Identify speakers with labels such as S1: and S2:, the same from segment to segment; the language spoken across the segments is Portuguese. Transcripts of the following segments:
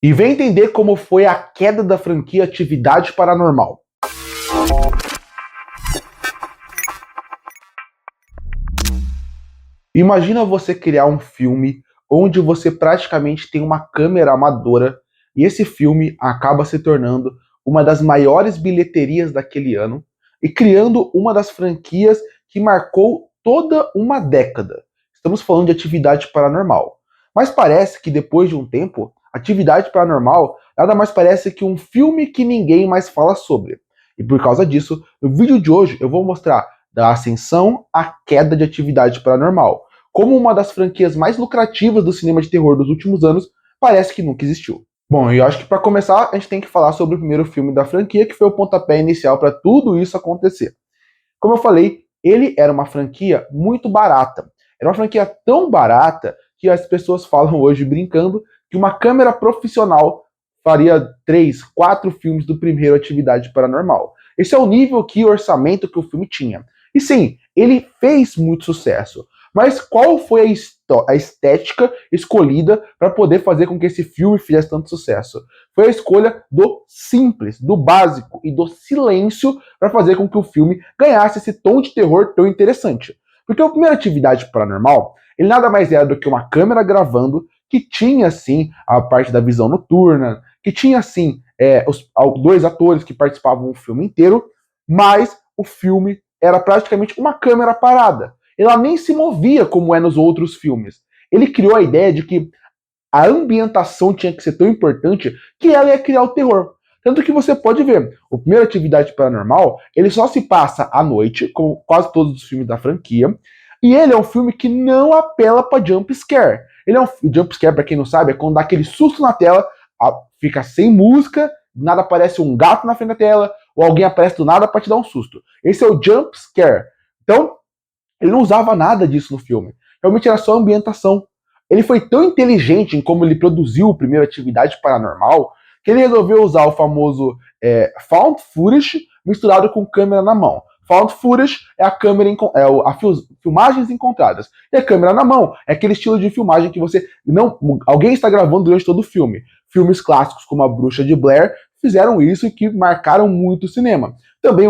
S1: E vem entender como foi a queda da franquia Atividade Paranormal. Imagina você criar um filme onde você praticamente tem uma câmera amadora e esse filme acaba se tornando uma das maiores bilheterias daquele ano e criando uma das franquias que marcou toda uma década. Estamos falando de Atividade Paranormal. Mas parece que depois de um tempo, Atividade Paranormal nada mais parece que um filme que ninguém mais fala sobre. E por causa disso, no vídeo de hoje eu vou mostrar da ascensão à queda de Atividade Paranormal, como uma das franquias mais lucrativas do cinema de terror dos últimos anos, parece que nunca existiu. Bom, eu acho que para começar, a gente tem que falar sobre o primeiro filme da franquia, que foi o pontapé inicial para tudo isso acontecer. Como eu falei, ele era uma franquia muito barata. Era uma franquia tão barata que as pessoas falam hoje brincando que uma câmera profissional faria 3, 4 filmes do primeiro Atividade Paranormal. Esse é o nível que orçamento que o filme tinha. E sim, ele fez muito sucesso. Mas qual foi a estética escolhida para poder fazer com que esse filme fizesse tanto sucesso? Foi a escolha do simples, do básico e do silêncio para fazer com que o filme ganhasse esse tom de terror tão interessante. Porque a primeira Atividade Paranormal, ele nada mais era do que uma câmera gravando que tinha, sim, a parte da visão noturna, que tinha, sim, os 2 atores que participavam do filme inteiro, mas o filme era praticamente uma câmera parada. Ela nem se movia como é nos outros filmes. Ele criou a ideia de que a ambientação tinha que ser tão importante que ela ia criar o terror. Tanto que você pode ver, o primeiro Atividade Paranormal, ele só se passa à noite, como quase todos os filmes da franquia, e ele é um filme que não apela para jump scare. Ele é um jump scare, para quem não sabe, é quando dá aquele susto na tela, fica sem música, nada aparece um gato na frente da tela, ou alguém aparece do nada para te dar um susto. Esse é o jump scare. Então, ele não usava nada disso no filme. Realmente era só ambientação. Ele foi tão inteligente em como ele produziu a primeira Atividade Paranormal que ele resolveu usar o famoso found footage misturado com câmera na mão. Found footage é a câmera filmagens encontradas. E a câmera na mão é aquele estilo de filmagem que você não alguém está gravando durante todo o filme. Filmes clássicos como A Bruxa de Blair fizeram isso e que marcaram muito o cinema. Também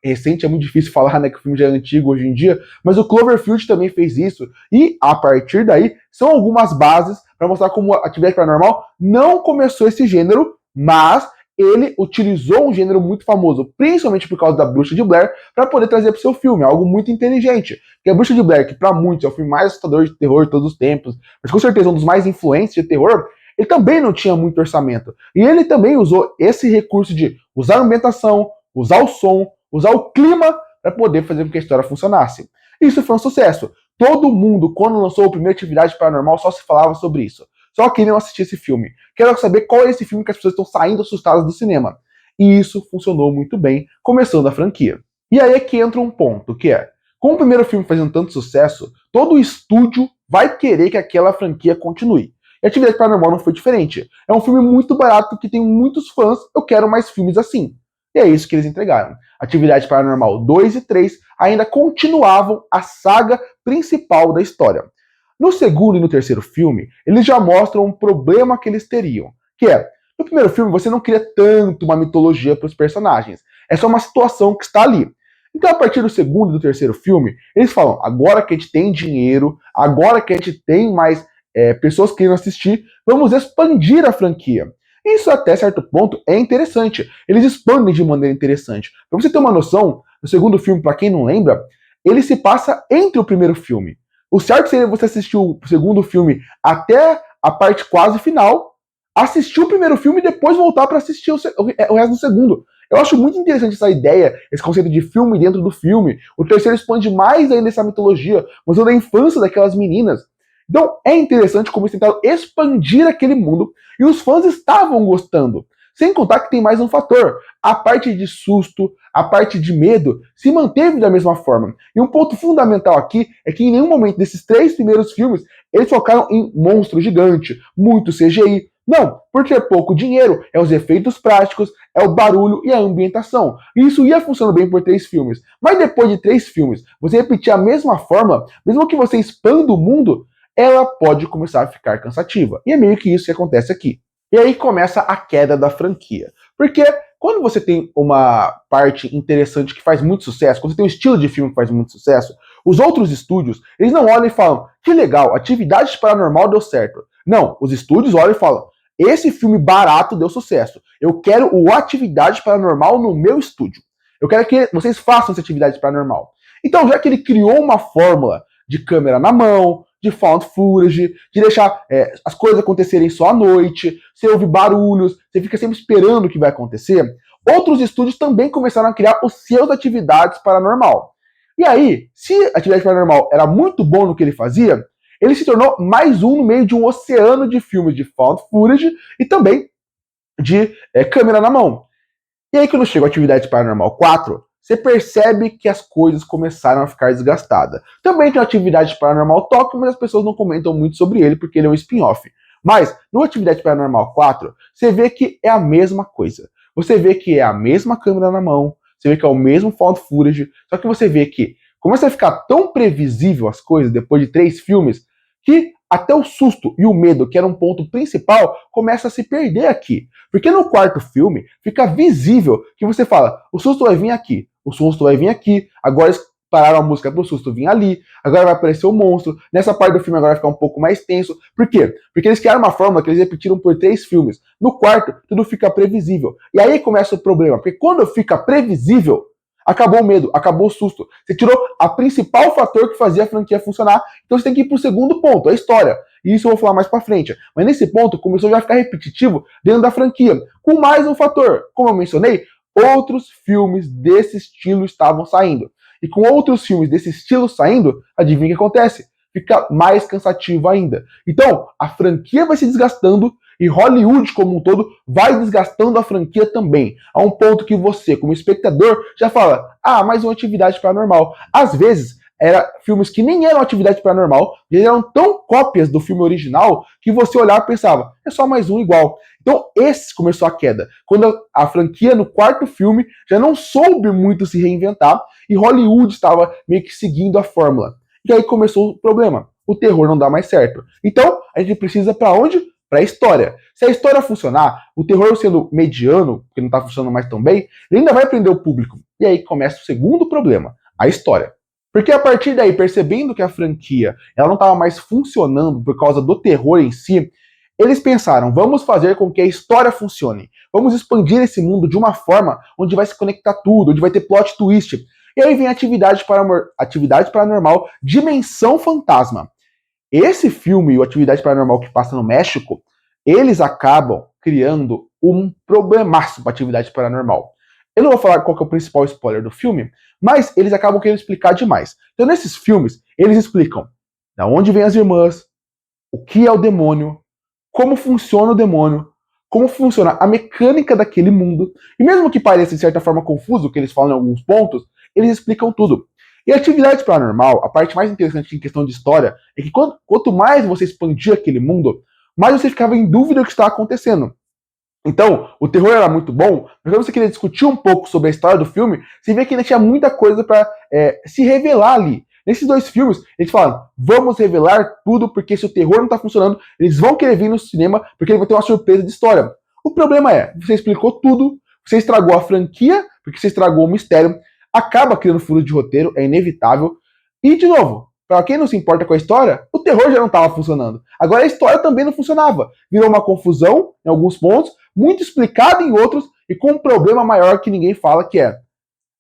S1: recente é muito difícil falar, né, que o filme já é antigo hoje em dia, mas o Cloverfield também fez isso, e a partir daí são algumas bases para mostrar como a Atividade Paranormal não começou esse gênero, mas ele utilizou um gênero muito famoso, principalmente por causa da Bruxa de Blair, para poder trazer para o seu filme, algo muito inteligente. Porque a Bruxa de Blair, que para muitos é o filme mais assustador de terror de todos os tempos, mas com certeza um dos mais influentes de terror, ele também não tinha muito orçamento. E ele também usou esse recurso de usar a ambientação, usar o som, usar o clima para poder fazer com que a história funcionasse. Isso foi um sucesso. Todo mundo, quando lançou a primeira Atividade Paranormal, só se falava sobre isso. Só queriam assistir esse filme. Quero saber qual é esse filme que as pessoas estão saindo assustadas do cinema. E isso funcionou muito bem, começando a franquia. E aí é que entra um ponto, que é, com o primeiro filme fazendo tanto sucesso, todo o estúdio vai querer que aquela franquia continue. E a Atividade Paranormal não foi diferente. É um filme muito barato que tem muitos fãs, eu quero mais filmes assim. E é isso que eles entregaram. Atividade Paranormal 2 e 3 ainda continuavam a saga principal da história. No segundo e no terceiro filme, eles já mostram um problema que eles teriam, que é, no primeiro filme você não cria tanto uma mitologia para os personagens, é só uma situação que está ali. Então, a partir do segundo e do terceiro filme, eles falam, agora que a gente tem dinheiro, agora que a gente tem mais pessoas querendo assistir, vamos expandir a franquia. Isso até certo ponto é interessante. Eles expandem de maneira interessante. Para você ter uma noção, o segundo filme, para quem não lembra, ele se passa entre o primeiro filme. O certo seria você assistir o segundo filme até a parte quase final, assistir o primeiro filme e depois voltar para assistir o resto do segundo. Eu acho muito interessante essa ideia, esse conceito de filme dentro do filme. O terceiro expande mais ainda essa mitologia, mostrando a infância daquelas meninas. Então é interessante como eles tentaram expandir aquele mundo e os fãs estavam gostando. Sem contar que tem mais um fator. A parte de susto, a parte de medo se manteve da mesma forma. E um ponto fundamental aqui é que em nenhum momento desses 3 primeiros filmes eles focaram em monstro gigante, muito CGI. Não, porque é pouco dinheiro, é os efeitos práticos, é o barulho e a ambientação. E isso ia funcionar bem por 3 filmes. Mas depois de 3 filmes, você repetir a mesma forma, mesmo que você expanda o mundo, ela pode começar a ficar cansativa. E é meio que isso que acontece aqui. E aí começa a queda da franquia. Porque quando você tem uma parte interessante que faz muito sucesso, quando você tem um estilo de filme que faz muito sucesso, os outros estúdios, eles não olham e falam, que legal, Atividade Paranormal deu certo. Não, os estúdios olham e falam, esse filme barato deu sucesso. Eu quero o Atividade Paranormal no meu estúdio. Eu quero que vocês façam essa Atividade Paranormal. Então, já que ele criou uma fórmula de câmera na mão, de found footage, de deixar as coisas acontecerem só à noite, você ouve barulhos, você fica sempre esperando o que vai acontecer, outros estúdios também começaram a criar os seus atividades paranormal. E aí, se a atividade paranormal era muito bom no que ele fazia, ele se tornou mais um no meio de um oceano de filmes de found footage e também de câmera na mão. E aí, quando chega a Atividade Paranormal 4, você percebe que as coisas começaram a ficar desgastadas. Também tem a Atividade Paranormal Tóquio, mas as pessoas não comentam muito sobre ele porque ele é um spin-off. Mas, no Atividade Paranormal 4, você vê que é a mesma coisa. Você vê que é a mesma câmera na mão, você vê que é o mesmo found footage, só que você vê que começa a ficar tão previsível as coisas depois de 3 filmes que até o susto e o medo, que era um ponto principal, começa a se perder aqui. Porque no quarto filme fica visível que você fala, o susto vai vir aqui, o susto vai vir aqui, agora eles pararam a música pro susto vir ali, agora vai aparecer o monstro, nessa parte do filme agora vai ficar um pouco mais tenso. Por quê? Porque eles criaram uma fórmula que eles repetiram por 3 filmes. No quarto, tudo fica previsível. E aí começa o problema, porque quando fica previsível, acabou o medo, acabou o susto. Você tirou a principal fator que fazia a franquia funcionar, então você tem que ir pro segundo ponto, a história. E isso eu vou falar mais pra frente. Mas nesse ponto começou já a ficar repetitivo dentro da franquia. Com mais um fator, como eu mencionei, outros filmes desse estilo estavam saindo. E com outros filmes desse estilo saindo, adivinha o que acontece? Fica mais cansativo ainda. Então, a franquia vai se desgastando e Hollywood como um todo vai desgastando a franquia também. A um ponto que você, como espectador, já fala, mais uma Atividade Paranormal. Às vezes, eram filmes que nem eram Atividade Paranormal, eles eram tão cópias do filme original que você olhava e pensava, é só mais um igual. Então esse começou a queda, quando a franquia no quarto filme já não soube muito se reinventar e Hollywood estava meio que seguindo a fórmula. E aí começou o problema, o terror não dá mais certo. Então a gente precisa para onde? Para a história. Se a história funcionar, o terror sendo mediano, porque não está funcionando mais tão bem, ele ainda vai prender o público. E aí começa o segundo problema, a história. Porque a partir daí, percebendo que a franquia ela não estava mais funcionando por causa do terror em si, eles pensaram, vamos fazer com que a história funcione. Vamos expandir esse mundo de uma forma onde vai se conectar tudo, onde vai ter plot twist. E aí vem a Atividade Paranormal Dimensão Fantasma. Esse filme, o Atividade Paranormal que passa no México, eles acabam criando um problemaço para Atividade Paranormal. Eu não vou falar qual que é o principal spoiler do filme, mas eles acabam querendo explicar demais. Então, nesses filmes, eles explicam da onde vêm as irmãs, o que é o demônio, como funciona o demônio, como funciona a mecânica daquele mundo. E mesmo que pareça, de certa forma, confuso, o que eles falam em alguns pontos, eles explicam tudo. E a Atividade Paranormal, a parte mais interessante em questão de história, é que quanto mais você expandia aquele mundo, mais você ficava em dúvida do que estava acontecendo. Então, o terror era muito bom, mas quando você queria discutir um pouco sobre a história do filme, você vê que ainda tinha muita coisa para se revelar ali. Nesses 2 filmes, eles falam, vamos revelar tudo, porque se o terror não está funcionando, eles vão querer vir no cinema, porque ele vai ter uma surpresa de história. O problema é, você explicou tudo, você estragou a franquia, porque você estragou o mistério, acaba criando furo de roteiro, é inevitável. E, de novo, para quem não se importa com a história, o terror já não estava funcionando. Agora a história também não funcionava. Virou uma confusão em alguns pontos, muito explicada em outros, e com um problema maior que ninguém fala, que é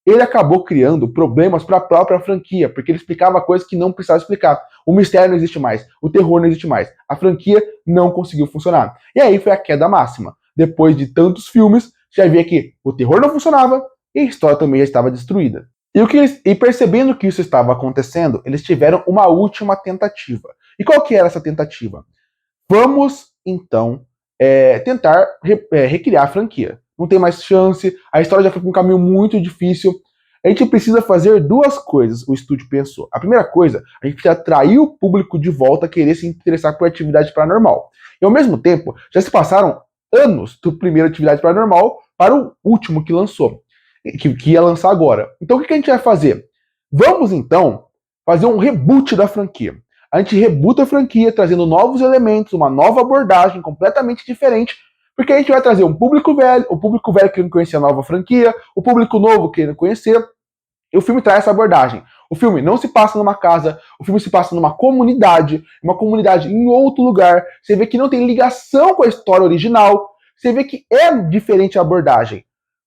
S1: ele acabou criando problemas para a própria franquia, porque ele explicava coisas que não precisava explicar. O mistério não existe mais, o terror não existe mais, a franquia não conseguiu funcionar. E aí foi a queda máxima. Depois de tantos filmes, já via que o terror não funcionava e a história também já estava destruída. E percebendo que isso estava acontecendo, eles tiveram uma última tentativa. E qual que era essa tentativa? Vamos, então, tentar recriar a franquia. Não tem mais chance, a história já foi para um caminho muito difícil. A gente precisa fazer 2 coisas, o estúdio pensou. A primeira coisa, a gente precisa atrair o público de volta a querer se interessar por Atividade Paranormal. E ao mesmo tempo, já se passaram anos do primeiro Atividade Paranormal para o último que lançou, que ia lançar agora. Então o que a gente vai fazer? Vamos então fazer um reboot da franquia. A gente rebuta a franquia, trazendo novos elementos, uma nova abordagem completamente diferente, Porque a gente vai trazer um público velho, o público velho querendo conhecer a nova franquia, o público novo querendo conhecer, e o filme traz essa abordagem. O filme não se passa numa casa, o filme se passa numa comunidade em outro lugar. Você vê que não tem ligação com a história original. Você vê que é diferente a abordagem.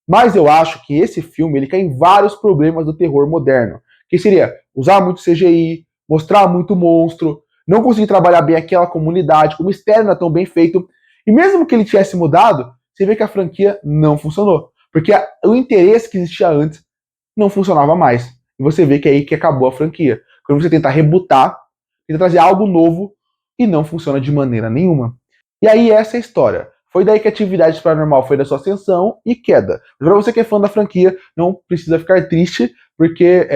S1: Mas eu acho que esse filme ele cai em vários problemas do terror moderno. Que seria usar muito CGI, mostrar muito monstro, não conseguir trabalhar bem aquela comunidade, o mistério não é tão bem feito. E mesmo que ele tivesse mudado, você vê que a franquia não funcionou. Porque o interesse que existia antes não funcionava mais. E você vê que é aí que acabou a franquia. Quando você tenta rebutar, tenta trazer algo novo e não funciona de maneira nenhuma. E aí essa é a história. Foi daí que a Atividade Paranormal foi da sua ascensão e queda. Mas pra você que é fã da franquia, não precisa ficar triste, porque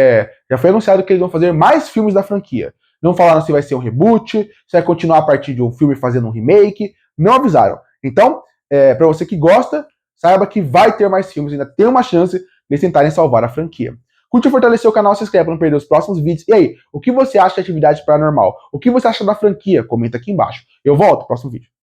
S1: já foi anunciado que eles vão fazer mais filmes da franquia. Não falaram se vai ser um reboot, se vai continuar a partir de um filme fazendo um remake. Não avisaram. Então, pra você que gosta, saiba que vai ter mais filmes, ainda tem uma chance de tentarem salvar a franquia. Curte e fortalecer o canal, se inscreve para não perder os próximos vídeos. E aí, o que você acha de Atividade Paranormal? O que você acha da franquia? Comenta aqui embaixo. Eu volto no próximo vídeo.